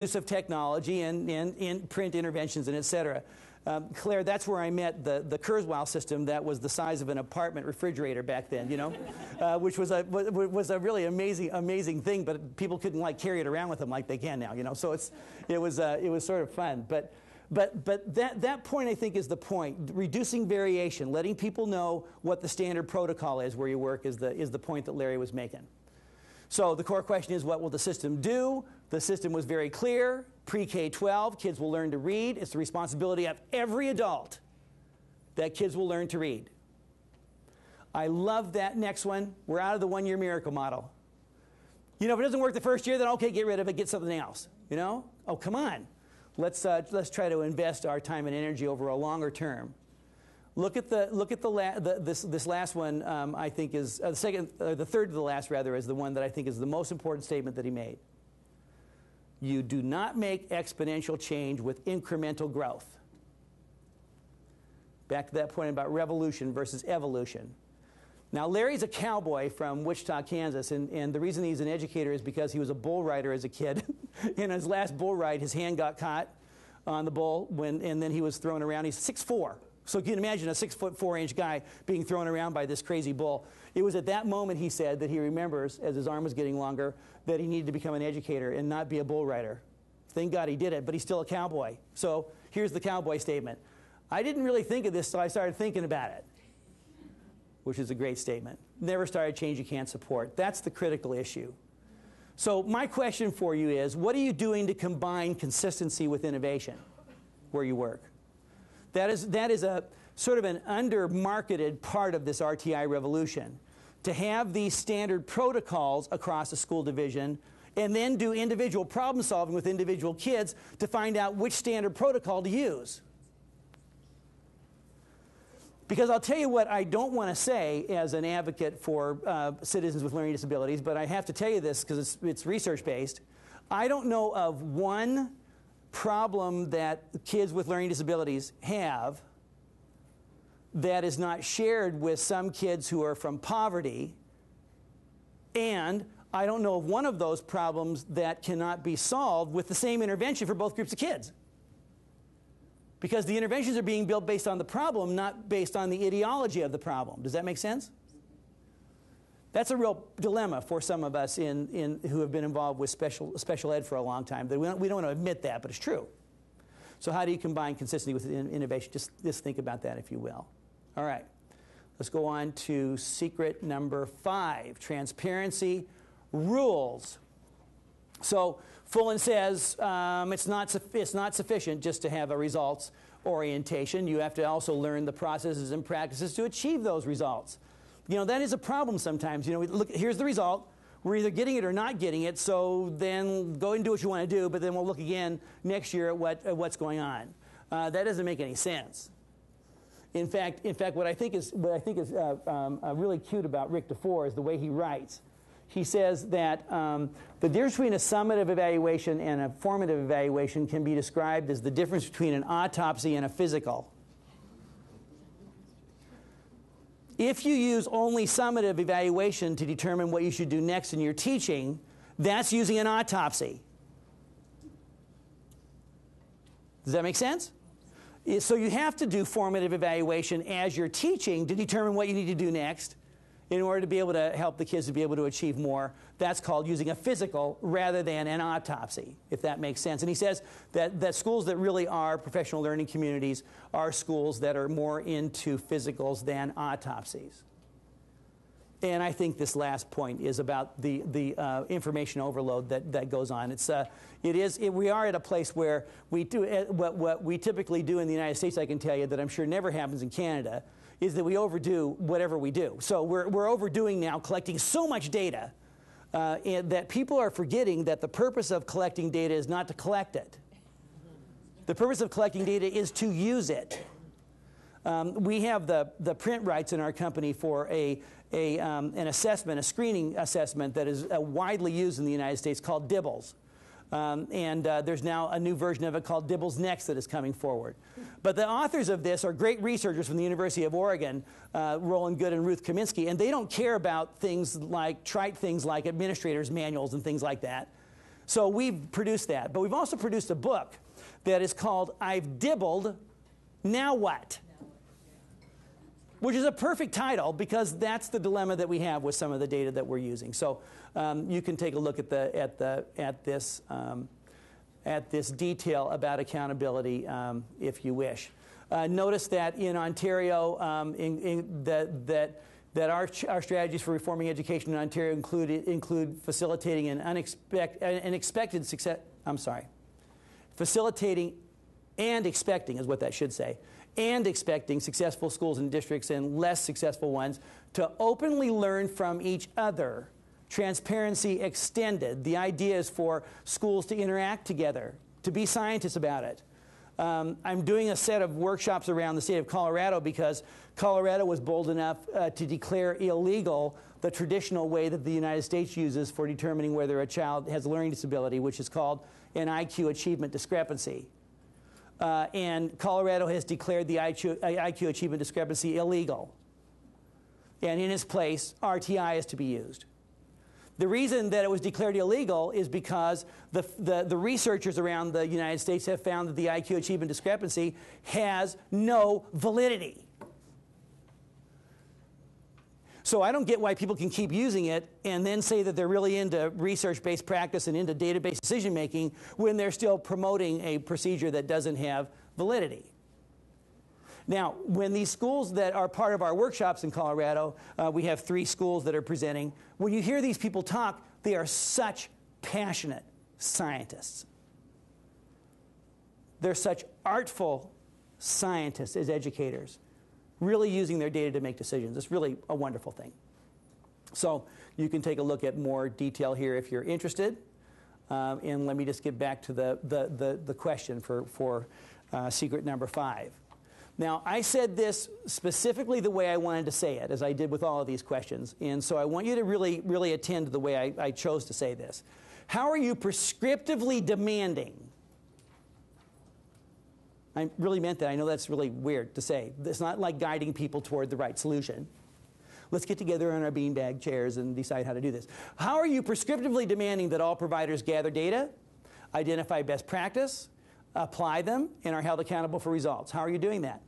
use of technology and in print interventions and et cetera. Claire, that's where I met the Kurzweil system that was the size of an apartment refrigerator back then, you know, which was a really amazing thing, but people couldn't like carry it around with them like they can now, you know. So it was sort of fun, but that point, I think, is the point. Reducing variation, letting people know what the standard protocol is where you work is the point that Larry was making. So the core question is, what will the system do? The system was very clear. Pre-K-12, kids will learn to read. It's the responsibility of every adult that kids will learn to read. I love that next one. We're out of the one-year miracle model. You know, if it doesn't work the first year, then okay, get rid of it, get something else. You know? Oh, come on. Let's try to invest our time and energy over a longer term. Look at this last one. I think is the third to the last rather, is the one that I think is the most important statement that he made. You do not make exponential change with incremental growth. Back to that point about revolution versus evolution. Now, Larry's a cowboy from Wichita, Kansas, and the reason he's an educator is because he was a bull rider as a kid. In his last bull ride, his hand got caught on the bull, and then he was thrown around. He's 6'4". So you can imagine a 6'4" guy being thrown around by this crazy bull. It was at that moment, he said, that he remembers, as his arm was getting longer, that he needed to become an educator and not be a bull rider. Thank God he did it, but he's still a cowboy. So here's the cowboy statement. I didn't really think of this, so I started thinking about it, which is a great statement. Never start a change you can't support. That's the critical issue. So my question for you is, what are you doing to combine consistency with innovation where you work? That is a sort of an under-marketed part of this RTI revolution, to have these standard protocols across a school division and then do individual problem solving with individual kids to find out which standard protocol to use. Because I'll tell you what I don't want to say as an advocate for citizens with learning disabilities, but I have to tell you this because it's research-based. I don't know of one problem that kids with learning disabilities have that is not shared with some kids who are from poverty, and I don't know of one of those problems that cannot be solved with the same intervention for both groups of kids. Because the interventions are being built based on the problem, not based on the ideology of the problem. Does that make sense? That's a real dilemma for some of us who have been involved with special ed for a long time. We don't want to admit that, but it's true. So how do you combine consistency with innovation? Just think about that, if you will. All right. Let's go on to secret number 5, transparency rules. So Fullen says it's not sufficient just to have a results orientation. You have to also learn the processes and practices to achieve those results. You know, that is a problem sometimes. You know, look, here's the result. We're either getting it or not getting it, so then go and do what you want to do, but then we'll look again next year at what's going on. That doesn't make any sense. In fact, what I think is really cute about Rick DeFore is the way he writes. He says that the difference between a summative evaluation and a formative evaluation can be described as the difference between an autopsy and a physical. If you use only summative evaluation to determine what you should do next in your teaching, that's using an autopsy. Does that make sense? So you have to do formative evaluation as you're teaching to determine what you need to do next in order to be able to help the kids to be able to achieve more. That's called using a physical rather than an autopsy, if that makes sense. And he says that schools that really are professional learning communities are schools that are more into physicals than autopsies. And I think this last point is about the information overload that goes on. We are at a place where we do what we typically do in the United States, I can tell you, that I'm sure never happens in Canada, is that we overdo whatever we do. So we're overdoing now, collecting so much data and that people are forgetting that the purpose of collecting data is not to collect it. The purpose of collecting data is to use it. We have the print rights in our company for an assessment, a screening assessment that is widely used in the United States called Dibbles. There's now a new version of it called Dibbles Next that is coming forward. But the authors of this are great researchers from the University of Oregon, Roland Good and Ruth Kaminsky, and they don't care about things like trite things like administrators' manuals and things like that. So we've produced that. But we've also produced a book that is called I've Dibbled, Now What? Which is a perfect title because that's the dilemma that we have with some of the data that we're using. So you can take a look at this detail about accountability if you wish. Notice that in Ontario, that our strategies for reforming education in Ontario include facilitating expected success. I'm sorry, facilitating and expecting is what that should say. And expecting successful schools and districts and less successful ones to openly learn from each other. Transparency extended. The idea is for schools to interact together, to be scientists about it. I'm doing a set of workshops around the state of Colorado because Colorado was bold enough to declare illegal the traditional way that the United States uses for determining whether a child has a learning disability, which is called an IQ achievement discrepancy. And Colorado has declared the IQ achievement discrepancy illegal. And in its place, RTI is to be used. The reason that it was declared illegal is because the researchers around the United States have found that the IQ achievement discrepancy has no validity. So I don't get why people can keep using it and then say that they're really into research-based practice and into database decision-making when they're still promoting a procedure that doesn't have validity. Now, when these schools that are part of our workshops in Colorado, we have 3 schools that are presenting, when you hear these people talk, they are such passionate scientists. They're such artful scientists as educators, really using their data to make decisions. It's really a wonderful thing. So you can take a look at more detail here if you're interested. And let me just get back to the question for secret number 5. Now, I said this specifically the way I wanted to say it, as I did with all of these questions. And so I want you to really, really attend to the way I chose to say this. How are you prescriptively demanding? I really meant that. I know that's really weird to say. It's not like guiding people toward the right solution. Let's get together on our beanbag chairs and decide how to do this. How are you prescriptively demanding that all providers gather data, identify best practice, apply them, and are held accountable for results? How are you doing that?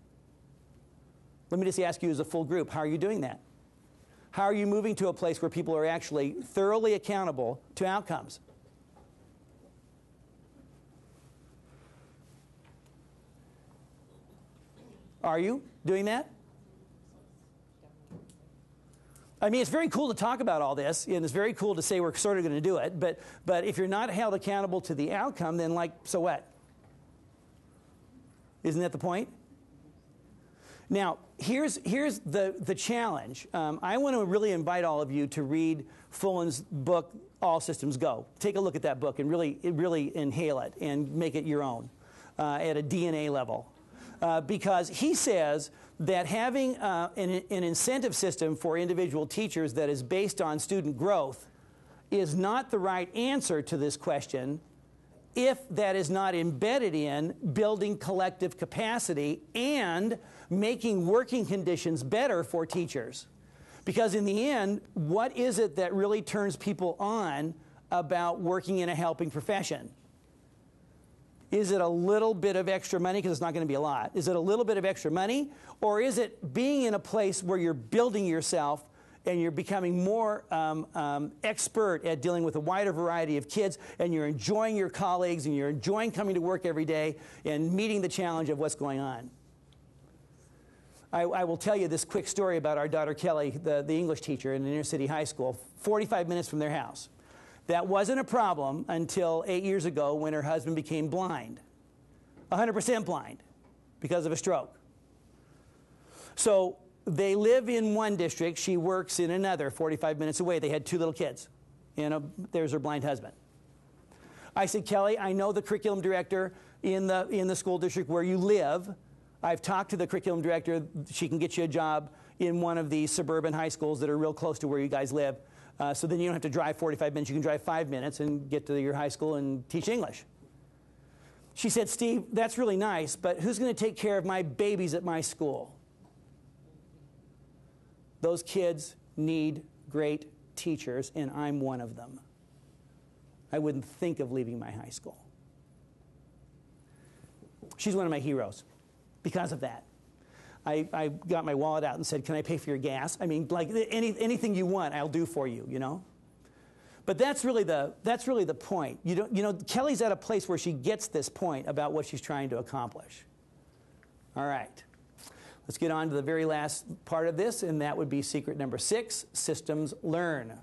Let me just ask you as a full group, how are you doing that? How are you moving to a place where people are actually thoroughly accountable to outcomes? Are you doing that? I mean, it's very cool to talk about all this, and it's very cool to say we're sort of going to do it, but if you're not held accountable to the outcome, then like, so what? Isn't that the point? Now, here's the challenge. I want to really invite all of you to read Fullen's book, All Systems Go. Take a look at that book and really inhale it and make it your own at a DNA level. Because he says that having an incentive system for individual teachers that is based on student growth is not the right answer to this question if that is not embedded in building collective capacity and making working conditions better for teachers. Because in the end, what is it that really turns people on about working in a helping profession? Is it a little bit of extra money, because it's not going to be a lot? Is it a little bit of extra money? Or is it being in a place where you're building yourself and you're becoming more expert at dealing with a wider variety of kids, and you're enjoying your colleagues, and you're enjoying coming to work every day and meeting the challenge of what's going on? I will tell you this quick story about our daughter Kelly, the English teacher in an inner city high school, 45 minutes from their house. That wasn't a problem until 8 years ago when her husband became blind, 100% blind, because of a stroke. So they live in one district, she works in another, 45 minutes away. They had 2 little kids, and there's her blind husband. I said, Kelly, I know the curriculum director in the school district where you live. I've talked to the curriculum director. She can get you a job in one of these suburban high schools that are real close to where you guys live. So then you don't have to drive 45 minutes. You can drive 5 minutes and get to your high school and teach English. She said, Steve, that's really nice, but who's going to take care of my babies at my school? Those kids need great teachers, and I'm one of them. I wouldn't think of leaving my high school. She's one of my heroes because of that. I got my wallet out and said, can I pay for your gas? I mean, like anything you want, I'll do for you, you know? But that's really the point. You know, Kelly's at a place where she gets this point about what she's trying to accomplish. All right. Let's get on to the very last part of this, and that would be secret number 6, systems learn.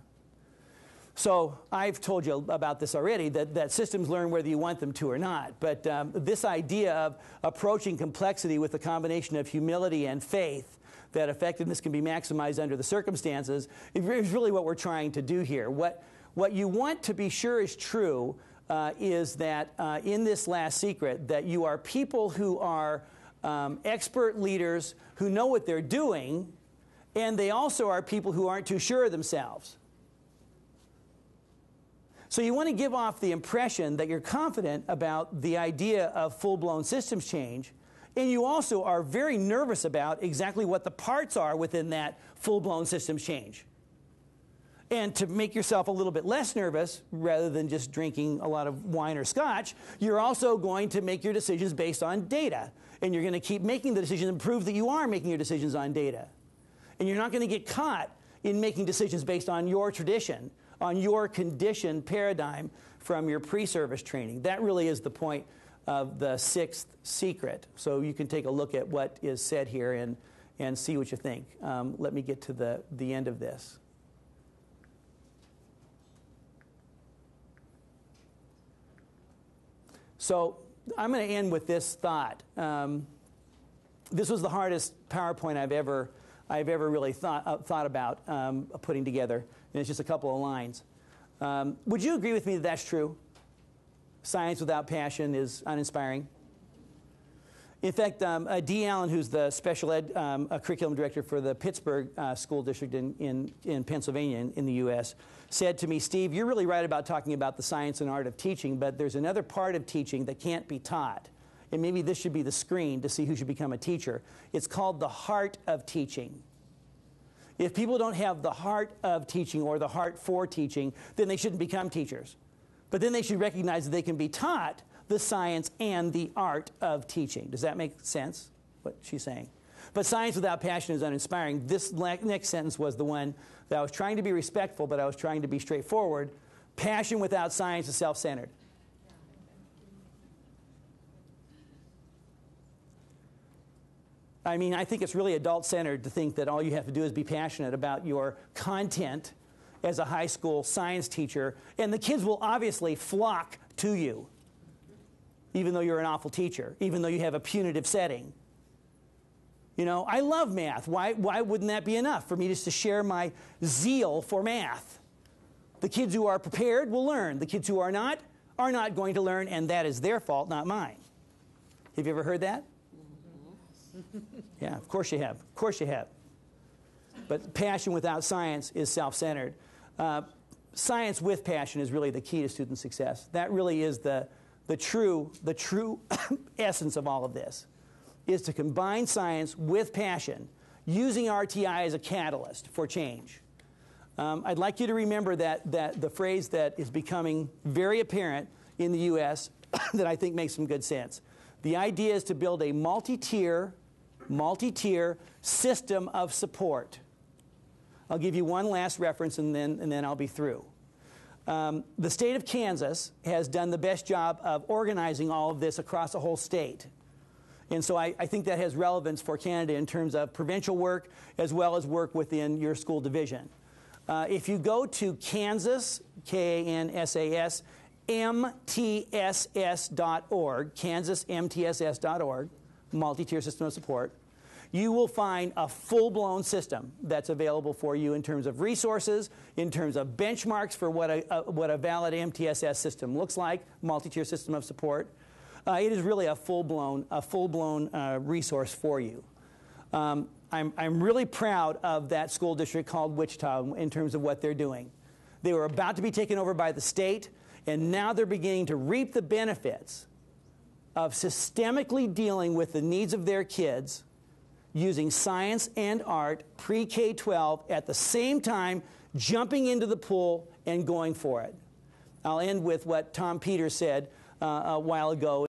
So I've told you about this already, that systems learn whether you want them to or not. But this idea of approaching complexity with a combination of humility and faith, that effectiveness can be maximized under the circumstances, is really what we're trying to do here. What you want to be sure is true is that in this last secret, that you are people who are expert leaders who know what they're doing, and they also are people who aren't too sure of themselves. So you want to give off the impression that you're confident about the idea of full-blown systems change, and you also are very nervous about exactly what the parts are within that full-blown systems change. And to make yourself a little bit less nervous, rather than just drinking a lot of wine or scotch, you're also going to make your decisions based on data. And you're going to keep making the decisions and prove that you are making your decisions on data. And you're not going to get caught in making decisions based on your tradition, on your conditioned paradigm from your pre-service training. That really is the point of the 6th secret. So you can take a look at what is said here and see what you think. Let me get to the end of this. So I'm going to end with this thought. This was the hardest PowerPoint I've ever really thought about putting together, and it's just a couple of lines. Would you agree with me that that's true? Science without passion is uninspiring. In fact, Dee Allen, who's the special ed curriculum director for the Pittsburgh School District in Pennsylvania in the U.S., said to me, Steve, you're really right about talking about the science and art of teaching, but there's another part of teaching that can't be taught. And maybe this should be the screen to see who should become a teacher. It's called the heart of teaching. If people don't have the heart of teaching or the heart for teaching, then they shouldn't become teachers. But then they should recognize that they can be taught the science and the art of teaching. Does that make sense, what she's saying? But science without passion is uninspiring. This next sentence was the one that I was trying to be respectful, but I was trying to be straightforward. Passion without science is self-centered. I mean, I think it's really adult-centered to think that all you have to do is be passionate about your content as a high school science teacher, and the kids will obviously flock to you, even though you're an awful teacher, even though you have a punitive setting. You know, I love math. Why wouldn't that be enough for me just to share my zeal for math? The kids who are prepared will learn. The kids who are not going to learn, and that is their fault, not mine. Have you ever heard that? Yeah, of course you have. Of course you have. But passion without science is self-centered. Science with passion is really the key to student success. That really is the true essence of all of this, is to combine science with passion, using RTI as a catalyst for change. I'd like you to remember that the phrase that is becoming very apparent in the U.S. that I think makes some good sense. The idea is to build a multi-tier system of support. I'll give you one last reference and then I'll be through. The state of Kansas has done the best job of organizing all of this across a whole state. And so I think that has relevance for Canada in terms of provincial work as well as work within your school division. If you go to Kansas, Kansas, MTSS.org, kansasmtss.org, multi-tier system of support, you will find a full-blown system that's available for you in terms of resources, in terms of benchmarks for what a valid MTSS system looks like, multi-tier system of support. It is really a full-blown resource for you. I'm really proud of that school district called Wichita in terms of what they're doing. They were about to be taken over by the state, and now they're beginning to reap the benefits of systemically dealing with the needs of their kids using science and art pre-K-12 at the same time, jumping into the pool and going for it. I'll end with what Tom Peters said a while ago.